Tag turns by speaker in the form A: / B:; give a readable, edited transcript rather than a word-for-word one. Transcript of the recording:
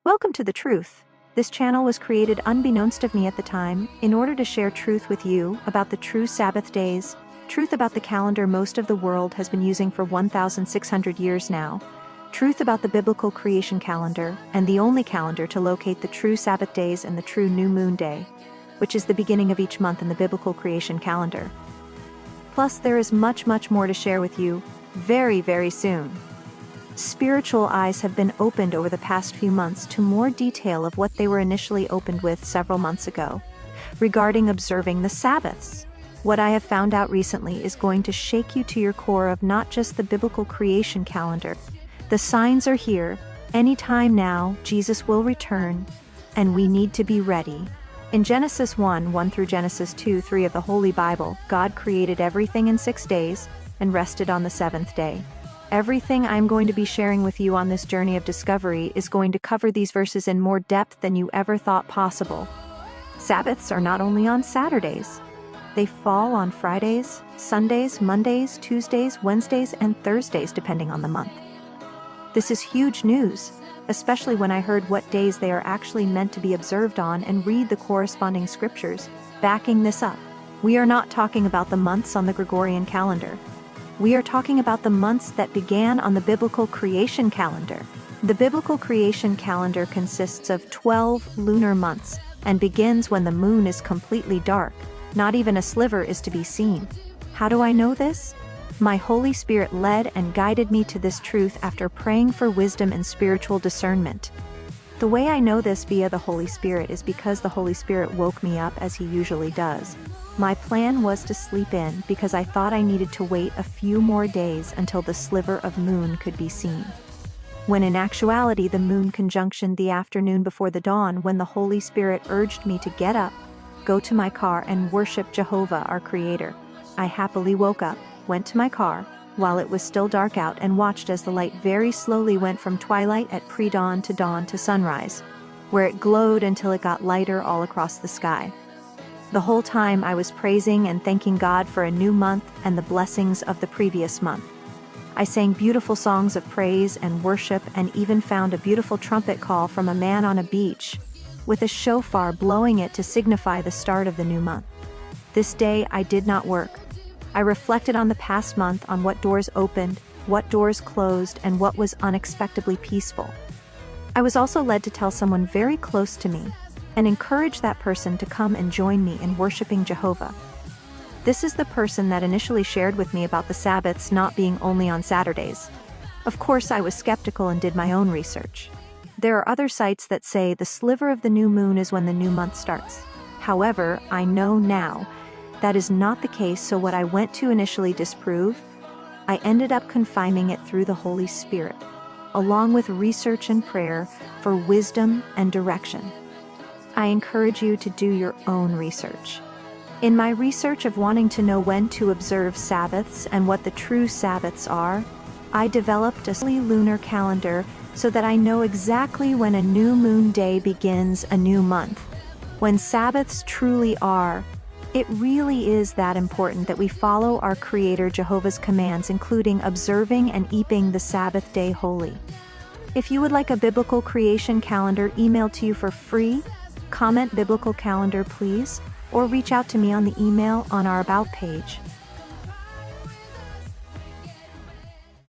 A: Welcome to The Truth. This channel was created unbeknownst of me at the time, in order to share truth with you about the true Sabbath days, truth about the calendar most of the world has been using for 1,600 years now, truth about the biblical creation calendar, and the only calendar to locate the true Sabbath days and the true new moon day, which is the beginning of each month in the biblical creation calendar. Plus, there is much more to share with you, very soon. Spiritual eyes have been opened over the past few months to more detail of what they were initially opened with several months ago, regarding observing the Sabbaths. What I have found out recently is going to shake you to your core of not just the biblical creation calendar. The signs are here. Anytime now, Jesus will return, and we need to be ready. In Genesis 1 through Genesis 2:3 of the Holy Bible, God created everything in 6 days and rested on the seventh day. Everything I'm going to be sharing with you on this journey of discovery is going to cover these verses in more depth than you ever thought possible. Sabbaths are not only on Saturdays. They fall on Fridays, Sundays, Mondays, Tuesdays, Wednesdays, and Thursdays depending on the month. This is huge news, especially when I heard what days they are actually meant to be observed on and read the corresponding scriptures, backing this up. We are not talking about the months on the Gregorian calendar. We are talking about the months that began on the biblical creation calendar. The biblical creation calendar consists of 12 lunar months and begins when the moon is completely dark. Not even a sliver is to be seen. How do I know this? My Holy Spirit led and guided me to this truth after praying for wisdom and spiritual discernment. The way I know this via the Holy Spirit is because the Holy Spirit woke me up as he usually does. My plan was to sleep in because I thought I needed to wait a few more days until the sliver of moon could be seen. When in actuality the moon conjunctioned the afternoon before the dawn when the Holy Spirit urged me to get up, go to my car and worship Jehovah our Creator. I happily woke up, went to my car, while it was still dark out and watched as the light very slowly went from twilight at pre-dawn to dawn to sunrise, where it glowed until it got lighter all across the sky. The whole time I was praising and thanking God for a new month and the blessings of the previous month. I sang beautiful songs of praise and worship and even found a beautiful trumpet call from a man on a beach, with a shofar blowing it to signify the start of the new month. This day I did not work. I reflected on the past month, on what doors opened, what doors closed, and what was unexpectedly peaceful. I was also led to tell someone very close to me and encourage that person to come and join me in worshiping Jehovah. This is the person that initially shared with me about the Sabbaths not being only on Saturdays. Of course, I was skeptical and did my own research. There are other sites that say the sliver of the new moon is when the new month starts. However, I know now that is not the case, so what I went to initially disprove, I ended up confirming it through the Holy Spirit, along with research and prayer for wisdom and direction. I encourage you to do your own research. In my research of wanting to know when to observe Sabbaths and what the true Sabbaths are, I developed a soli-lunar calendar so that I know exactly when a new moon day begins a new month. When Sabbaths truly are, it really is that important that we follow our Creator Jehovah's commands, including observing and keeping the Sabbath day holy. If you would like a biblical creation calendar emailed to you for free, comment biblical calendar please, or reach out to me on the email on our About page.